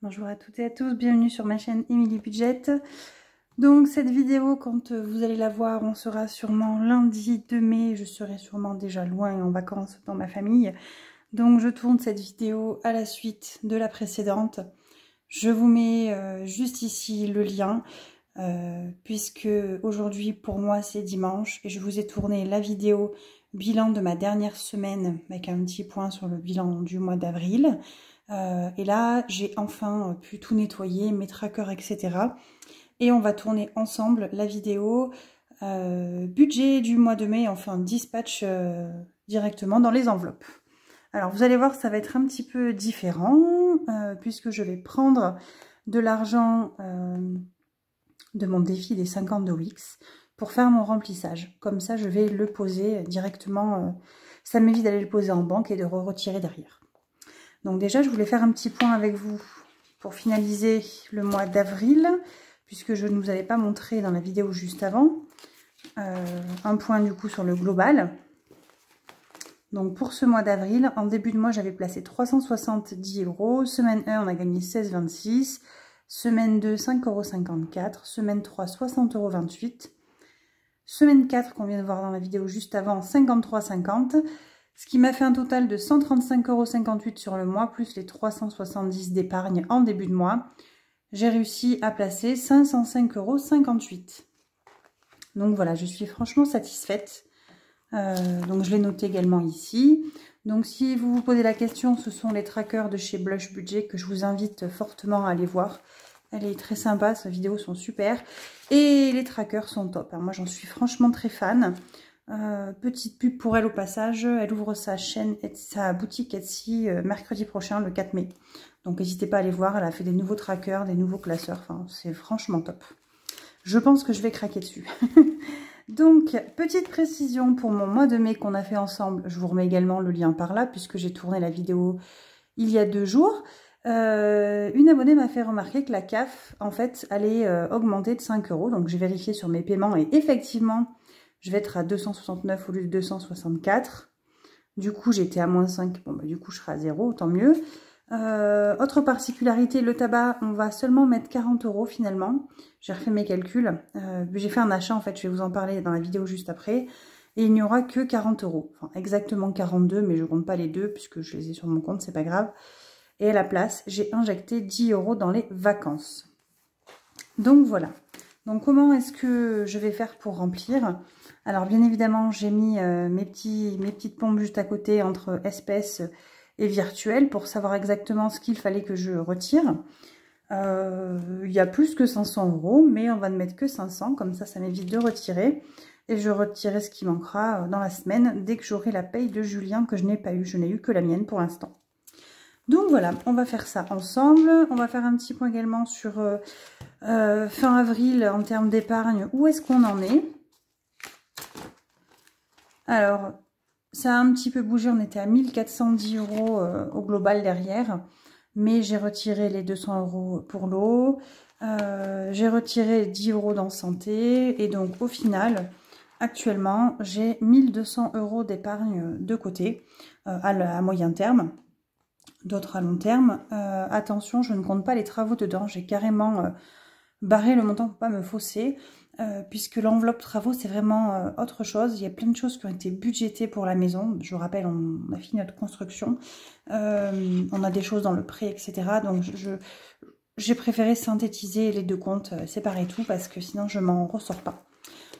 Bonjour à toutes et à tous, bienvenue sur ma chaîne Emily Budget. Donc cette vidéo, quand vous allez la voir, on sera sûrement lundi 2 mai, je serai sûrement déjà loin en vacances dans ma famille. Donc je tourne cette vidéo à la suite de la précédente. Je vous mets juste ici le lien, puisque aujourd'hui pour moi c'est dimanche et je vous ai tourné la vidéo bilan de ma dernière semaine avec un petit point sur le bilan du mois d'avril. Et là, j'ai enfin pu tout nettoyer, mes trackers, etc. Et on va tourner ensemble la vidéo budget du mois de mai, enfin dispatch directement dans les enveloppes. Alors vous allez voir, ça va être un petit peu différent puisque je vais prendre de l'argent de mon défi des 50 de Wix pour faire mon remplissage. Comme ça, je vais le poser directement. Ça m'évite d'aller le poser en banque et de retirer derrière. Donc déjà, je voulais faire un petit point avec vous pour finaliser le mois d'avril, puisque je ne vous avais pas montré dans la vidéo juste avant. Un point du coup sur le global. Donc pour ce mois d'avril, en début de mois, j'avais placé 370 €. Semaine 1, on a gagné 16,26 €. Semaine 2, 5,54 €. Semaine 3, 60,28 €. Semaine 4, qu'on vient de voir dans la vidéo juste avant, 53,50 €. Ce qui m'a fait un total de 135,58 € sur le mois, plus les 370 d'épargne en début de mois. J'ai réussi à placer 505,58 €. Donc voilà, je suis franchement satisfaite. Donc je l'ai noté également ici. Donc si vous vous posez la question, ce sont les trackers de chez Blush Budget que je vous invite fortement à aller voir. Elle est très sympa, ces vidéos sont super. Et les trackers sont top. Moi j'en suis franchement très fan. Petite pub pour elle au passage, elle ouvre sa chaîne et sa boutique Etsy mercredi prochain, le 4 mai. Donc n'hésitez pas à aller voir, elle a fait des nouveaux trackers, des nouveaux classeurs, enfin c'est franchement top. Je pense que je vais craquer dessus. Donc, petite précision pour mon mois de mai qu'on a fait ensemble, je vous remets également le lien par là puisque j'ai tourné la vidéo il y a 2 jours. Une abonnée m'a fait remarquer que la CAF en fait allait augmenter de 5 €, donc j'ai vérifié sur mes paiements et effectivement je vais être à 269 au lieu de 264. Du coup, j'étais à moins 5. Bon, bah, du coup, je serai à 0, tant mieux. Autre particularité, le tabac, on va seulement mettre 40 € finalement. J'ai refait mes calculs. J'ai fait un achat, en fait, je vais vous en parler dans la vidéo juste après. Et il n'y aura que 40 €. Enfin, exactement 42, mais je ne compte pas les deux puisque je les ai sur mon compte, c'est pas grave. Et à la place, j'ai injecté 10 € dans les vacances. Donc voilà. Donc comment est-ce que je vais faire pour remplir? Alors bien évidemment, j'ai mis mes petites pompes juste à côté entre espèces et virtuelles pour savoir exactement ce qu'il fallait que je retire. Il y a plus que 500 €, mais on va ne mettre que 500, comme ça m'évite de retirer. Et je retirerai ce qui manquera dans la semaine dès que j'aurai la paye de Julien que je n'ai pas eu. Je n'ai eu que la mienne pour l'instant. Donc voilà, on va faire ça ensemble. On va faire un petit point également sur fin avril en termes d'épargne. Où est-ce qu'on en est? Alors, ça a un petit peu bougé. On était à 1410 € au global derrière. Mais j'ai retiré les 200 € pour l'eau. J'ai retiré 10 € dans santé. Et donc, au final, actuellement, j'ai 1200 € d'épargne de côté à moyen terme. D'autres à long terme. Attention, je ne compte pas les travaux dedans. J'ai carrément barré le montant pour pas me fausser. Puisque l'enveloppe travaux, c'est vraiment autre chose. Il y a plein de choses qui ont été budgétées pour la maison. Je vous rappelle, on a fini notre construction. On a des choses dans le prêt, etc. Donc, j'ai préféré synthétiser les deux comptes, séparer tout, parce que sinon, je m'en ressors pas.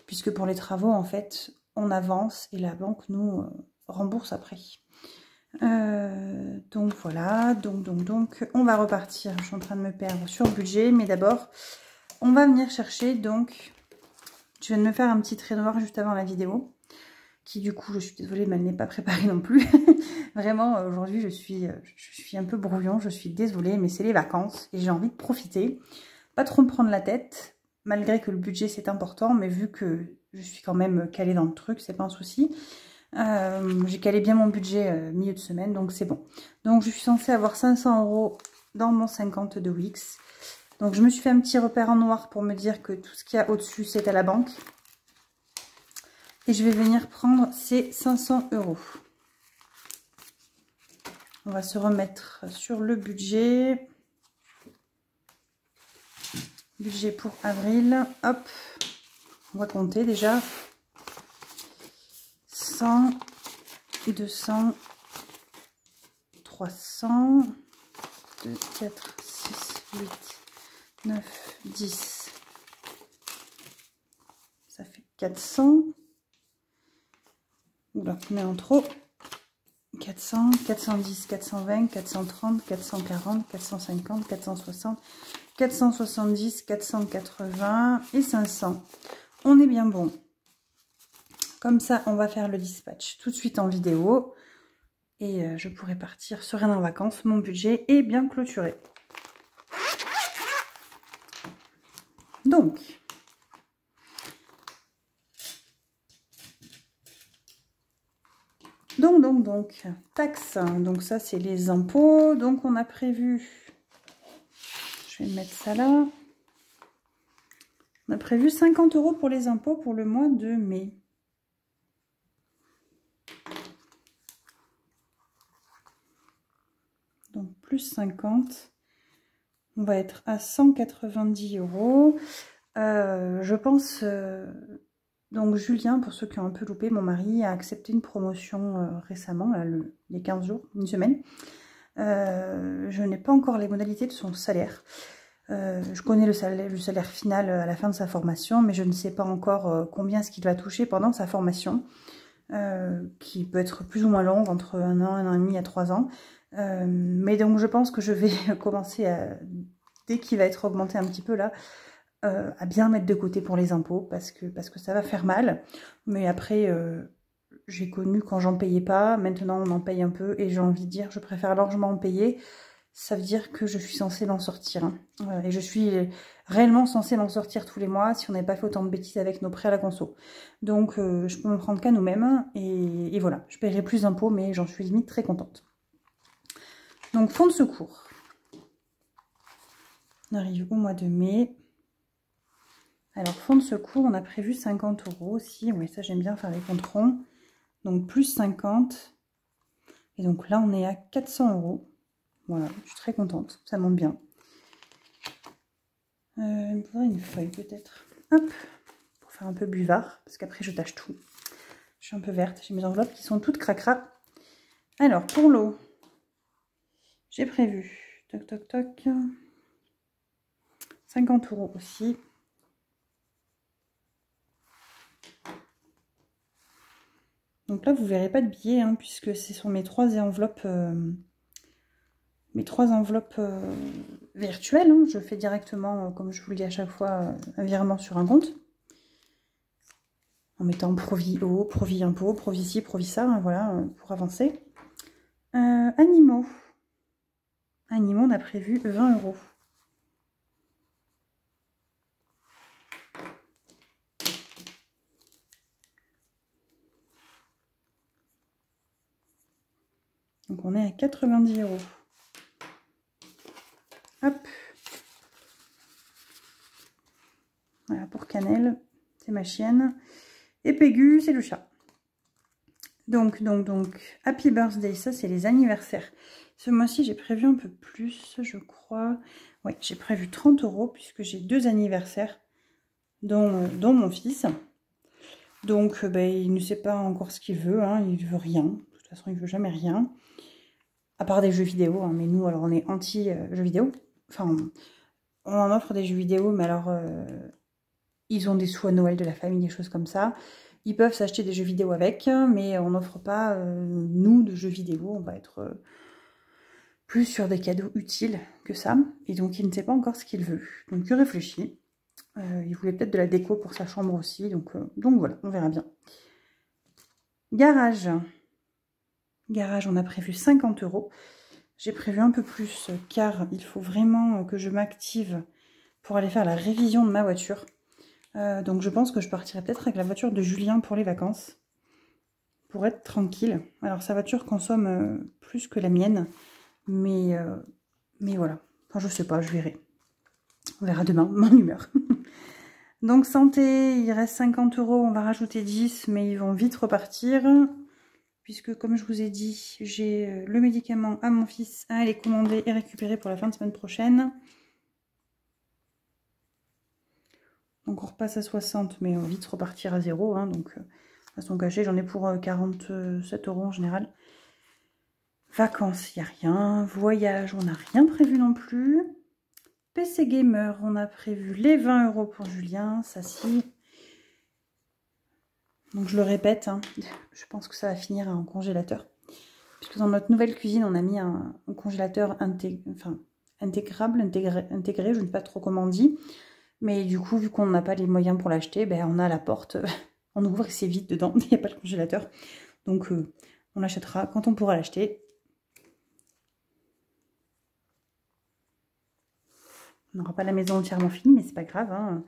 Puisque pour les travaux, en fait, on avance et la banque nous rembourse après. Donc voilà, donc on va repartir. Je suis en train de me perdre sur le budget, mais d'abord on va venir chercher. Donc je viens de me faire un petit trait noir juste avant la vidéo, qui du coup, je suis désolée, mais elle n'est pas préparée non plus. Vraiment, aujourd'hui je suis un peu brouillon, je suis désolée, mais c'est les vacances et j'ai envie de profiter, pas trop me prendre la tête, malgré que le budget c'est important, mais vu que je suis quand même calée dans le truc, c'est pas un souci. J'ai calé bien mon budget milieu de semaine, donc c'est bon. Donc je suis censée avoir 500 € dans mon 50 de Wix. Donc je me suis fait un petit repère en noir pour me dire que tout ce qu'il y a au-dessus c'est à la banque. Et je vais venir prendre ces 500 €. On va se remettre sur le budget. Budget pour avril. Hop, on va compter déjà. 100, 200, 300, 2, 4, 6, 8, 9, 10. Ça fait 400. Oula, on est en trop. 400, 410, 420, 430, 440, 450, 460, 470, 480 et 500. On est bien bon. Comme ça, on va faire le dispatch tout de suite en vidéo. Et je pourrai partir sereine en vacances. Mon budget est bien clôturé. Donc, taxes. Donc ça, c'est les impôts. Donc, on a prévu... Je vais mettre ça là. On a prévu 50 € pour les impôts pour le mois de mai. Donc, plus 50. On va être à 190 €. Je pense... donc, Julien, pour ceux qui ont un peu loupé, mon mari a accepté une promotion récemment, là, les 15 jours, une semaine. Je n'ai pas encore les modalités de son salaire. Je connais le salaire final à la fin de sa formation, mais je ne sais pas encore combien est-ce qu'il va toucher pendant sa formation, qui peut être plus ou moins longue, entre 1 an et demi à 3 ans. Mais donc je pense que je vais commencer dès qu'il va être augmenté un petit peu là, à bien mettre de côté pour les impôts, parce que ça va faire mal. Mais après, j'ai connu quand j'en payais pas, maintenant on en paye un peu, et j'ai envie de dire, je préfère largement en payer. Ça veut dire que je suis censée m'en sortir. Hein. Et je suis réellement censée m'en sortir tous les mois si on n'avait pas fait autant de bêtises avec nos prêts à la conso. Donc je peux me prendre qu'à nous-mêmes. Et voilà, je paierai plus d'impôts, mais j'en suis limite très contente. Donc fonds de secours. On arrive au mois de mai. Alors fonds de secours, on a prévu 50 € aussi. Oui, ça j'aime bien faire les comptes ronds. Donc plus 50. Et donc là on est à 400 €. Voilà, je suis très contente, ça monte bien. Il me faudrait une feuille peut-être. Hop, pour faire un peu buvard, parce qu'après je tâche tout. Je suis un peu verte, j'ai mes enveloppes qui sont toutes cracra. Alors, pour l'eau, j'ai prévu, toc toc toc, 50 € aussi. Donc là, vous ne verrez pas de billets, hein, puisque ce sont mes trois enveloppes... virtuelles, hein. Je fais directement, comme je vous le dis à chaque fois, un virement sur un compte. En mettant Provi eau, Provi impôt, Provi ci, Provi ça, hein, voilà, pour avancer. Animaux. Animaux, on a prévu 20 €. Donc on est à 90 €. Hop. Voilà, pour Cannelle, c'est ma chienne. Et Pégu, c'est le chat. Donc, Happy Birthday, ça c'est les anniversaires. Ce mois-ci, j'ai prévu un peu plus, je crois. Oui, j'ai prévu 30 € puisque j'ai 2 anniversaires, dont mon fils. Donc, il ne sait pas encore ce qu'il veut, hein, il veut rien. De toute façon, il veut jamais rien. À part des jeux vidéo, hein, mais nous, alors on est anti-jeux vidéo. Enfin, on en offre des jeux vidéo, mais alors, ils ont des sous à Noël de la famille, des choses comme ça. Ils peuvent s'acheter des jeux vidéo avec, mais on n'offre pas, nous, de jeux vidéo. On va être plus sur des cadeaux utiles que ça. Et donc, il ne sait pas encore ce qu'il veut. Donc, il réfléchit. Il voulait peut-être de la déco pour sa chambre aussi. Donc voilà, on verra bien. Garage. Garage, on a prévu 50 €. J'ai prévu un peu plus, car il faut vraiment que je m'active pour aller faire la révision de ma voiture. Donc je pense que je partirai peut-être avec la voiture de Julien pour les vacances, pour être tranquille. Alors sa voiture consomme plus que la mienne, mais voilà. Enfin je sais pas, je verrai. On verra demain, mon humeur. Donc santé, il reste 50 €, on va rajouter 10, mais ils vont vite repartir. Puisque comme je vous ai dit, j'ai le médicament à mon fils à aller commander et récupérer pour la fin de semaine prochaine. Donc on repasse à 60, mais on va vite repartir à 0. Hein, donc façon cachée, j'en ai pour 47 € en général. Vacances, il n'y a rien. Voyage, on n'a rien prévu non plus. PC Gamer, on a prévu les 20 € pour Julien, ça si. Donc je le répète, hein, je pense que ça va finir en congélateur. Puisque dans notre nouvelle cuisine, on a mis un congélateur intégré, je ne sais pas trop comment on dit. Mais du coup, vu qu'on n'a pas les moyens pour l'acheter, ben, on a la porte, on ouvre et c'est vide dedans, il n'y a pas de congélateur. Donc on l'achètera quand on pourra l'acheter. On n'aura pas la maison entièrement finie, mais c'est pas grave. Hein.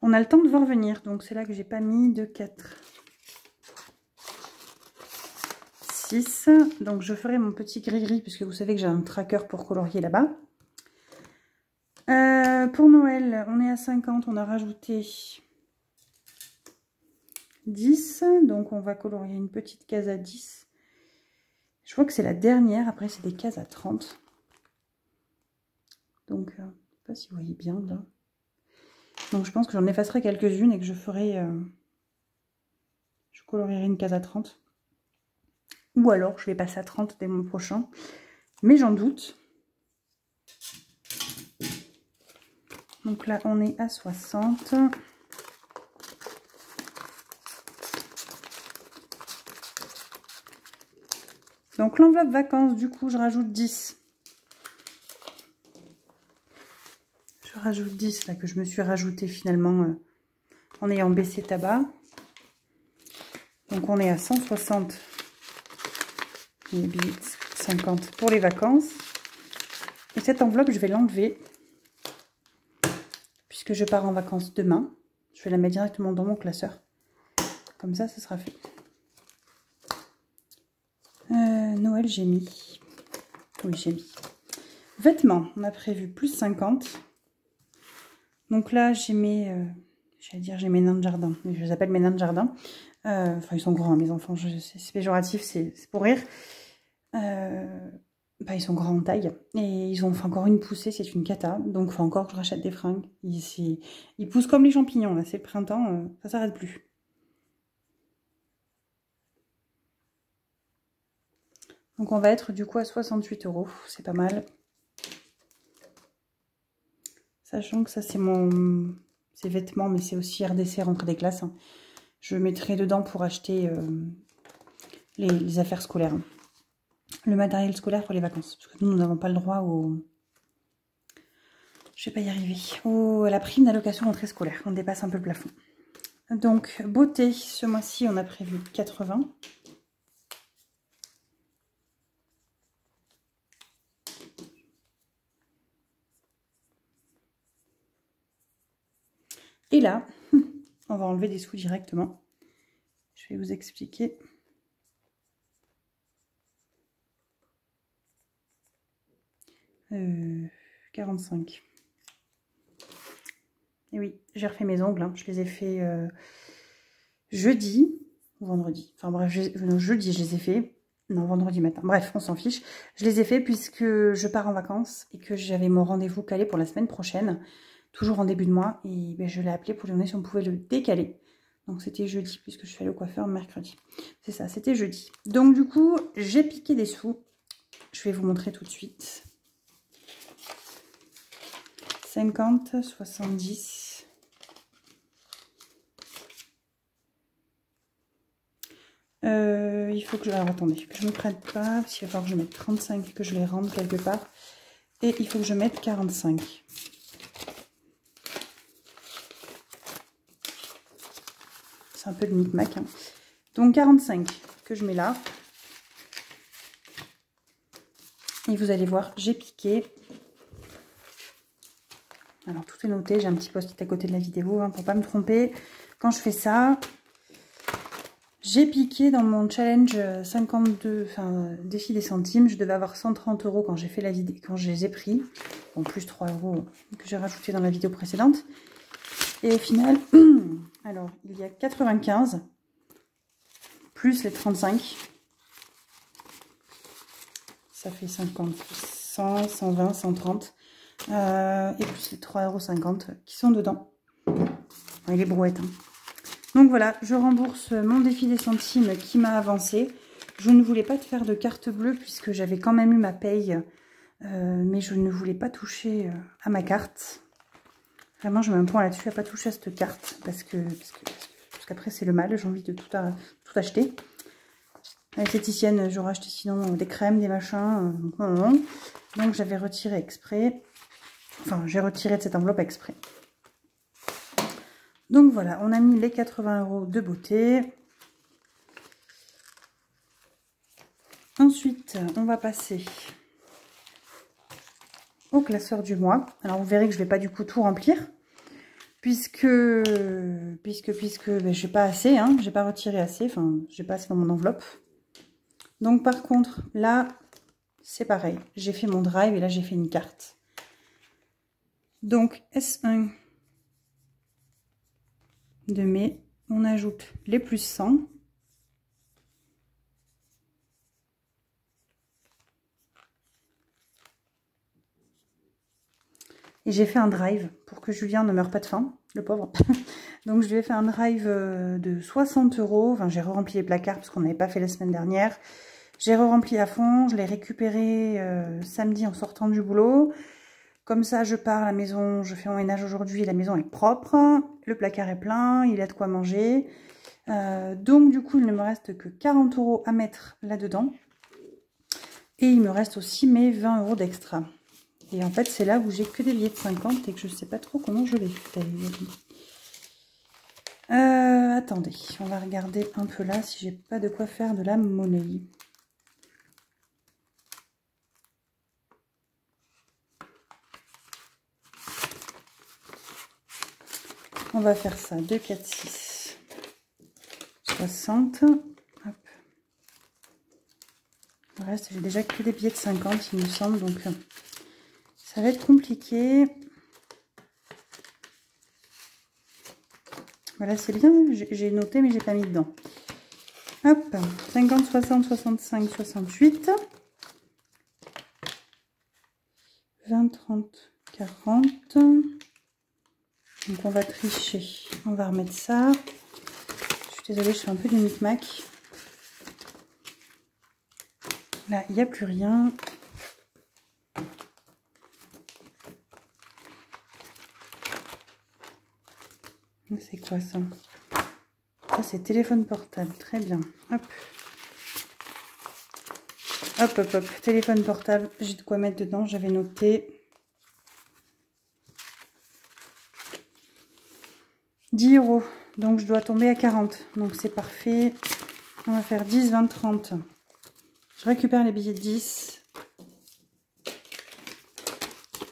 On a le temps de voir venir, donc c'est là que j'ai pas mis de 4. 6. Donc je ferai mon petit gris-gris, puisque vous savez que j'ai un tracker pour colorier là-bas. Pour Noël, on est à 50, on a rajouté 10. Donc on va colorier une petite case à 10. Je vois que c'est la dernière, après c'est des cases à 30. Donc, je ne sais pas si vous voyez bien là. Donc je pense que j'en effacerai quelques-unes et que je ferai... je colorierai une case à 30. Ou alors je vais passer à 30 dès mon prochain. Mais j'en doute. Donc là on est à 60. Donc l'enveloppe vacances, du coup je rajoute 10. Je rajoute 10 là que je me suis rajouté finalement en ayant baissé tabac. Donc on est à 160. Et 50 pour les vacances. Et cette enveloppe je vais l'enlever. Puisque je pars en vacances demain. Je vais la mettre directement dans mon classeur. Comme ça, ce sera fait. Noël, j'ai mis. Oui, j'ai mis. Vêtements, on a prévu plus 50. Donc là, j'ai mes... j'allais dire, j'ai mes nains de jardin. Mais je les appelle mes nains de jardin. Enfin, ils sont grands, mes enfants. C'est péjoratif, c'est pour rire. Bah, ils sont grands en taille. Et ils ont fait encore une poussée, c'est une cata. Donc, il faut encore que je rachète des fringues. Ils poussent comme les champignons, là. C'est le printemps, ça s'arrête plus. Donc on va être du coup à 68 €, c'est pas mal. Sachant que ça c'est c'est vêtements, mais c'est aussi RDC rentrée des classes. Hein. Je mettrai dedans pour acheter les affaires scolaires. Le matériel scolaire pour les vacances. Parce que nous n'avons pas le droit au... Je vais pas y arriver. À la prime d'allocation rentrée scolaire. On dépasse un peu le plafond. Donc beauté, ce mois-ci on a prévu 80. Et là, on va enlever des sous directement. Je vais vous expliquer. Euh, 45. Et oui, j'ai refait mes ongles. Hein. Je les ai fait jeudi ou vendredi. Enfin bref, jeudi je les ai fait. Non, vendredi matin. Bref, on s'en fiche. Je les ai fait puisque je pars en vacances et que j'avais mon rendez-vous calé pour la semaine prochaine. Toujours en début de mois. Et ben, je l'ai appelé pour lui demander si on pouvait le décaler. Donc c'était jeudi puisque je suis allée au coiffeur mercredi. C'est ça, c'était jeudi. Donc du coup, j'ai piqué des sous. Je vais vous montrer tout de suite. 50, 70. Il faut que je... Alors attendez, que je me prenne pas, parce qu'il va falloir que je mette 35, que je les rende quelque part. Et il faut que je mette 45. C'est un peu le micmac. Hein. Donc 45 que je mets là. Et vous allez voir, j'ai piqué. Alors tout est noté, j'ai un petit post-it à côté de la vidéo hein, pour pas me tromper. Quand je fais ça, j'ai piqué dans mon challenge 52, enfin défi des centimes. Je devais avoir 130 € quand j'ai fait la vidéo, quand je les ai pris. En plus 3 € que j'ai rajouté dans la vidéo précédente. Et au final, alors il y a 95 plus les 35. Ça fait 50, 100, 120, 130. Et plus les 3,50 € qui sont dedans. Enfin, il est brouette. Hein. Donc voilà, je rembourse mon défi des centimes qui m'a avancé. Je ne voulais pas te faire de carte bleue puisque j'avais quand même eu ma paye. Mais je ne voulais pas toucher à ma carte. Vraiment, je mets un point là-dessus à pas toucher à cette carte. Parce qu'après, c'est le mal. J'ai envie de tout acheter. L'esthéticienne, j'aurais acheté sinon des crèmes, des machins. Donc, j'avais retiré exprès. Enfin, j'ai retiré de cette enveloppe exprès. Donc, voilà. On a mis les 80 € de beauté. Ensuite, on va passer au classeur du mois. Alors vous verrez que je ne vais pas du coup tout remplir puisque ben, j'ai pas assez, hein, j'ai pas retiré assez, enfin j'ai pas assez dans mon enveloppe. Donc par contre là c'est pareil, j'ai fait mon drive et là j'ai fait une carte. Donc S1 de mai, on ajoute les plus 100. Et j'ai fait un drive pour que Julien ne meure pas de faim, le pauvre. Donc je lui ai fait un drive de 60 €. Enfin, j'ai re-rempli les placards parce qu'on n'avait pas fait la semaine dernière. J'ai re-rempli à fond. Je l'ai récupéré samedi en sortant du boulot. Comme ça, je pars à la maison. Je fais mon ménage aujourd'hui. La maison est propre. Le placard est plein. Il a de quoi manger. Donc du coup, il ne me reste que 40 € à mettre là-dedans. Et il me reste aussi mes 20 € d'extra. Et en fait, c'est là où j'ai que des billets de 50 et que je ne sais pas trop comment je les fais. Attendez, on va regarder un peu là si j'ai pas de quoi faire de la monnaie. On va faire ça, 2, 4, 6, 60. Hop. Le reste, j'ai déjà que des billets de 50, il me semble, donc ça va être compliqué. Voilà, c'est bien, j'ai noté, mais j'ai pas mis dedans. Hop, 50, 60, 65, 68. 20, 30, 40. Donc on va tricher, on va remettre ça. Je suis désolée, je fais un peu du micmac. Là, il n'y a plus rien. C'est quoi ça? Ça, c'est téléphone portable. Très bien. Hop. Hop, hop, hop. Téléphone portable. J'ai de quoi mettre dedans. J'avais noté. 10 €. Donc, je dois tomber à 40. Donc, c'est parfait. On va faire 10, 20, 30. Je récupère les billets de 10.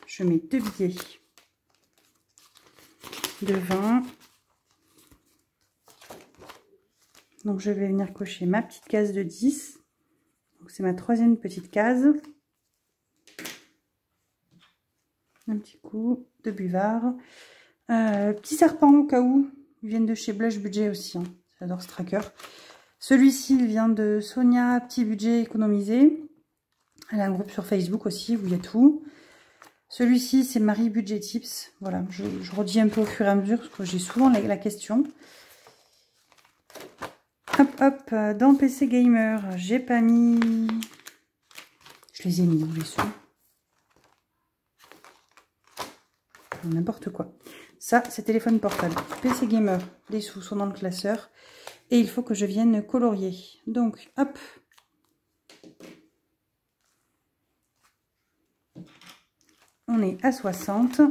Je mets 2 billets de 20. Donc, je vais venir cocher ma petite case de 10. Donc, c'est ma troisième petite case. Un petit coup de buvard. Petit serpent au cas où. Ils viennent de chez Blush Budget aussi. Hein. J'adore ce tracker. Celui-ci, il vient de Sonia, petit budget économisé. Elle a un groupe sur Facebook aussi où il y a tout. Celui-ci, c'est Marie Budget Tips. Voilà, je redis un peu au fur et à mesure parce que j'ai souvent la question. Hop, hop, dans PC Gamer, j'ai pas mis... Je les ai mis où les sous? N'importe quoi. Ça, c'est téléphone portable. PC Gamer, les sous sont dans le classeur. Et il faut que je vienne colorier. Donc, hop. On est à 60.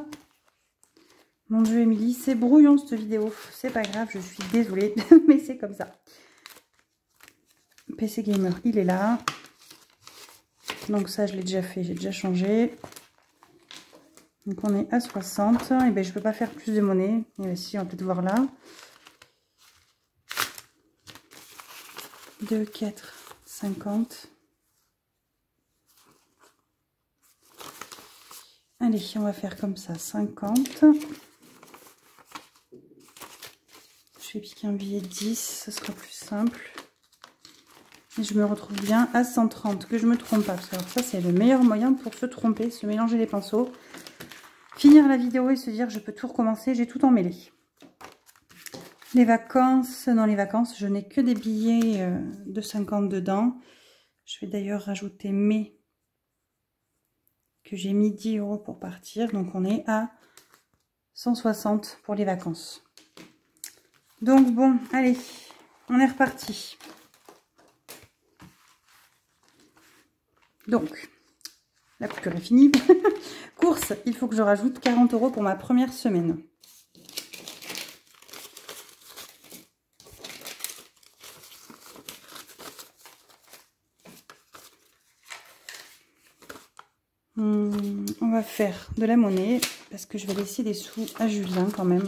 Mon Dieu, Émilie, c'est brouillon cette vidéo. C'est pas grave, je suis désolée, mais c'est comme ça. PC Gamer, il est là. Donc ça, je l'ai déjà fait, j'ai déjà changé. Donc on est à 60. Et bien, je peux pas faire plus de monnaie. Et bien, si, on va peut-être voir là. 2, 4, 50. Allez, on va faire comme ça, 50. Je vais piquer un billet de 10, ce sera plus simple. Et je me retrouve bien à 130, que je me trompe pas. Parce que alors ça, c'est le meilleur moyen pour se tromper, se mélanger les pinceaux. Finir la vidéo et se dire, je peux tout recommencer, j'ai tout emmêlé. Les vacances, dans les vacances, je n'ai que des billets de 50 dedans. Je vais d'ailleurs rajouter mai, que j'ai mis 10 € pour partir. Donc on est à 160 pour les vacances. Donc bon, allez, on est reparti. Donc, la coupure est finie. Course, il faut que je rajoute 40 € pour ma première semaine. On va faire de la monnaie parce que je vais laisser des sous à Julien quand même.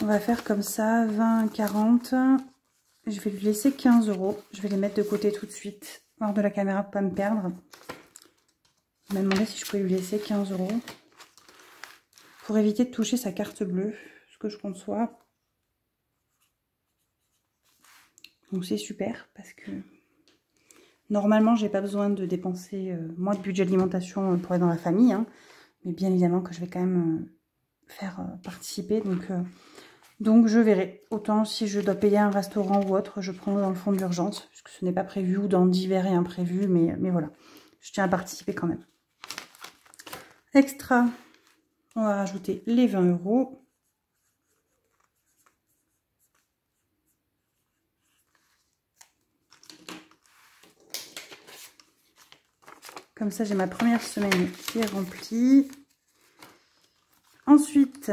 On va faire comme ça, 20, 40. Je vais lui laisser 15 €. Je vais les mettre de côté tout de suite, hors de la caméra pour pas me perdre. Il m'a demandé si je pouvais lui laisser 15 € pour éviter de toucher sa carte bleue, ce que je conçois. Donc c'est super parce que normalement j'ai pas besoin de dépenser moi de budget alimentation pour être dans la famille, hein, mais bien évidemment que je vais quand même faire participer. Donc je verrai. Autant si je dois payer un restaurant ou autre, je prends dans le fonds d'urgence, puisque ce n'est pas prévu, ou dans divers et imprévus, mais voilà. Je tiens à participer quand même. Extra, on va rajouter les 20 €. Comme ça, j'ai ma première semaine qui est remplie. Ensuite,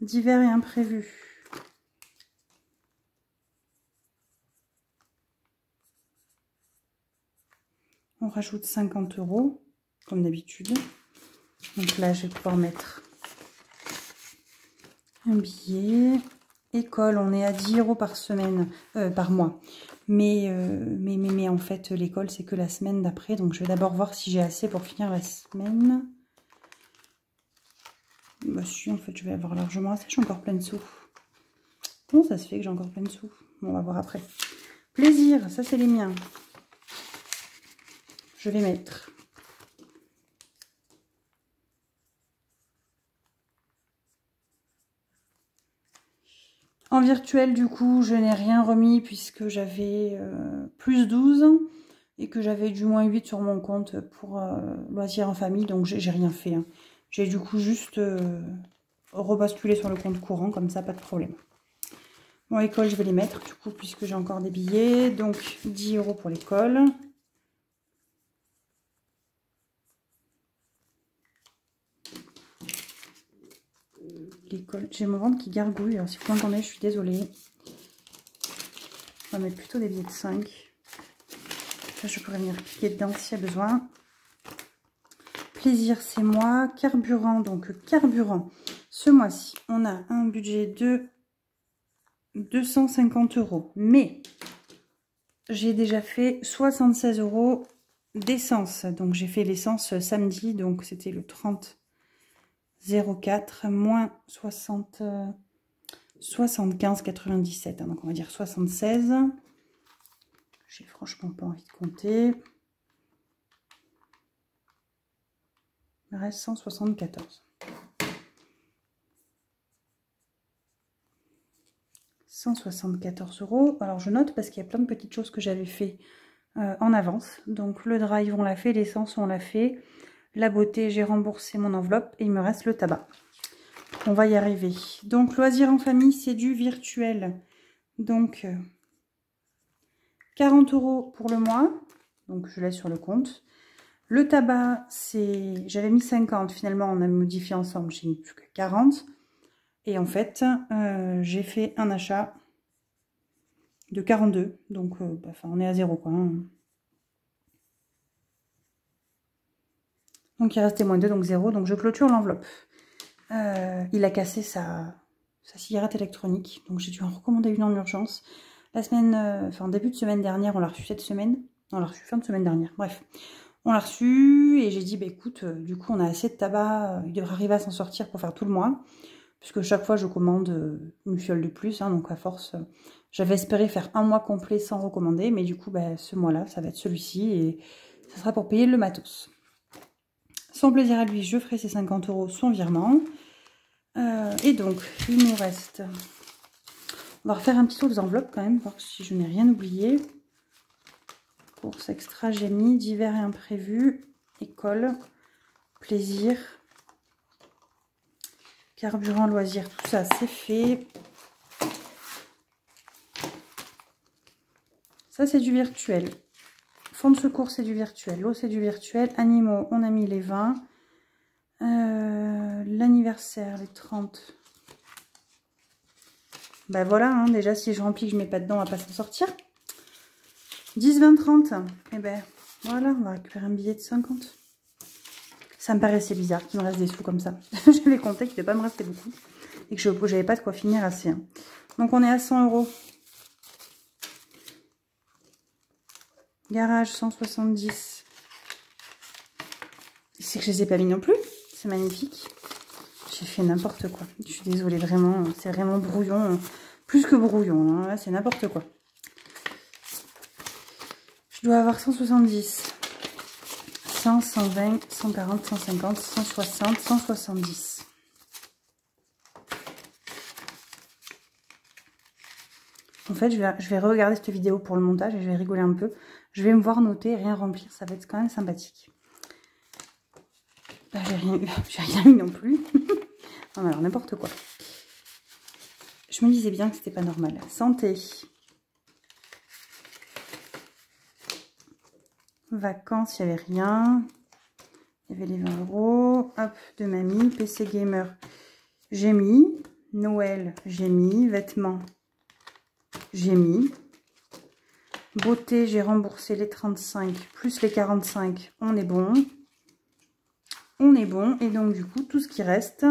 divers et imprévus. On rajoute 50 €, comme d'habitude. Donc là, je vais pouvoir mettre un billet. École, on est à 10 € par semaine, par mois. Mais en fait, l'école, c'est que la semaine d'après. Donc, je vais d'abord voir si j'ai assez pour finir la semaine. Bah si, en fait, je vais avoir largement assez. Je suis encore plein de sous. Comment ça se fait que j'ai encore plein de sous? Bon, on va voir après. Plaisir, ça, c'est les miens. Je vais mettre... En virtuel, du coup, je n'ai rien remis puisque j'avais plus 12 et que j'avais du moins 8 sur mon compte pour loisirs en famille. Donc, j'ai rien fait. Hein. J'ai du coup juste rebasculé sur le compte courant, comme ça, pas de problème. Bon, école, je vais les mettre du coup puisque j'ai encore des billets. Donc, 10 € pour l'école. L'école, j'ai mon ventre qui gargouille. Alors, si vous m'entendez, je suis désolée. On va mettre plutôt des billets de 5. Là, je pourrais venir cliquer dedans s'il y a besoin. Plaisir, c'est moi. Carburant, donc carburant. Ce mois-ci, on a un budget de 250 €. Mais j'ai déjà fait 76 € d'essence. Donc, j'ai fait l'essence samedi. Donc, c'était le 30/04 moins 75,97. Donc, on va dire 76. J'ai franchement pas envie de compter. Il me reste 174. 174 €. Alors, je note parce qu'il y a plein de petites choses que j'avais fait en avance. Donc, le drive, on l'a fait. L'essence, on l'a fait. La beauté, j'ai remboursé mon enveloppe. Et il me reste le tabac. On va y arriver. Donc, loisirs en famille, c'est du virtuel. Donc, 40 € pour le mois. Donc, je laisse sur le compte. Le tabac, c'est... J'avais mis 50. Finalement, on a modifié ensemble. J'ai mis plus que 40. Et en fait, j'ai fait un achat de 42. Donc, on est à 0, quoi. Hein. Donc, il restait moins 2, donc 0. Donc, je clôture l'enveloppe. Il a cassé sa cigarette électronique. Donc, j'ai dû en recommander une en urgence. La semaine, en début de semaine dernière, on l'a reçu cette semaine. On l'a reçu fin de semaine dernière. Bref, on l'a reçu et j'ai dit, bah, écoute, du coup, on a assez de tabac. Il devrait arriver à s'en sortir pour faire tout le mois. Puisque chaque fois, je commande une fiole de plus. Hein, donc, à force, j'avais espéré faire un mois complet sans recommander. Mais du coup, bah, ce mois-là, ça va être celui-ci. Et ça sera pour payer le matos. Sans plaisir à lui, je ferai ses 50 € son virement. Et donc, il nous reste... On va refaire un petit tour des enveloppes quand même, voir si je n'ai rien oublié. Course extra, j'ai mis divers et imprévus, école, plaisir, carburant, loisirs, tout ça c'est fait. Ça c'est du virtuel. Fonds de secours c'est du virtuel, l'eau c'est du virtuel, animaux on a mis les 20. L'anniversaire, les 30. Ben voilà, hein, déjà si je remplis que je mets pas dedans, on va pas s'en sortir. 10, 20, 30. Et ben voilà, on va récupérer un billet de 50. Ça me paraissait bizarre qu'il me reste des sous comme ça. J'avais compté qu'il ne devait pas me rester beaucoup. Et que je n'avais pas de quoi finir assez. Hein. Donc on est à 100 €. Garage 170. C'est que je les ai pas mis non plus. C'est magnifique. J'ai fait n'importe quoi. Je suis désolée, vraiment. C'est vraiment brouillon. Plus que brouillon. Hein. C'est n'importe quoi. Je dois avoir 170. 100, 120, 140, 150, 160, 170. En fait, je vais regarder cette vidéo pour le montage et je vais rigoler un peu. Je vais me voir noter et rien remplir. Ça va être quand même sympathique. Là, j'ai rien mis non plus. Non, mais alors, n'importe quoi. Je me disais bien que c'était pas normal. Santé. Vacances, il n'y avait rien. Il y avait les 20 €. Hop, de mamie. PC Gamer, j'ai mis. Noël, j'ai mis. Vêtements, j'ai mis. Beauté, j'ai remboursé les 35 plus les 45. On est bon. On est bon. Et donc, du coup, tout ce qui reste...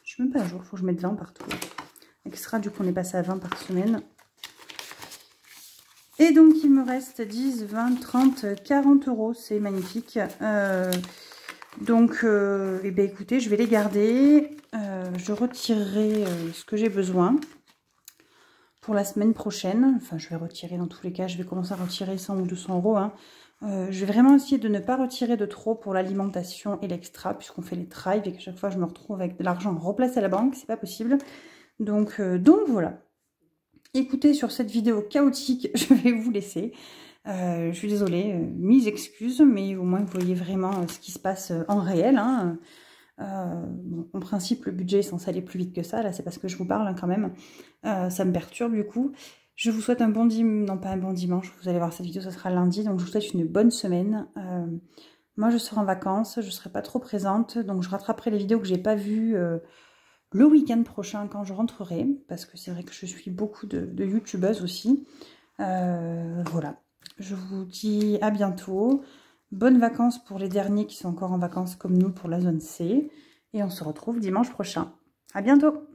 Je suis même pas à jour. Il faut que je mette 20 partout. Extra, du coup, on est passé à 20 par semaine. Et donc, il me reste 10, 20, 30, 40 €. C'est magnifique. Donc, eh bien, écoutez, je vais les garder. Je retirerai ce que j'ai besoin pour la semaine prochaine. Enfin, je vais retirer dans tous les cas. Je vais commencer à retirer 100 ou 200 €. Hein. Je vais vraiment essayer de ne pas retirer de trop pour l'alimentation et l'extra, puisqu'on fait les drives et que chaque fois, je me retrouve avec de l'argent replacé à la banque. C'est pas possible. Donc voilà. Écoutez, sur cette vidéo chaotique, je vais vous laisser. Je suis désolée, mes excuses, mais au moins vous voyez vraiment ce qui se passe en réel. Hein. Bon, en principe, le budget est censé aller plus vite que ça. Là, c'est parce que je vous parle hein, quand même. Ça me perturbe du coup. Je vous souhaite un bon dimanche, non pas un bon dimanche, vous allez voir cette vidéo, ça sera lundi. Donc je vous souhaite une bonne semaine. Moi, je serai en vacances, je ne serai pas trop présente. Donc je rattraperai les vidéos que j'ai pas vues le week-end prochain quand je rentrerai, parce que c'est vrai que je suis beaucoup de youtubeuses aussi. Voilà, je vous dis à bientôt. Bonnes vacances pour les derniers qui sont encore en vacances comme nous pour la zone C. Et on se retrouve dimanche prochain. À bientôt!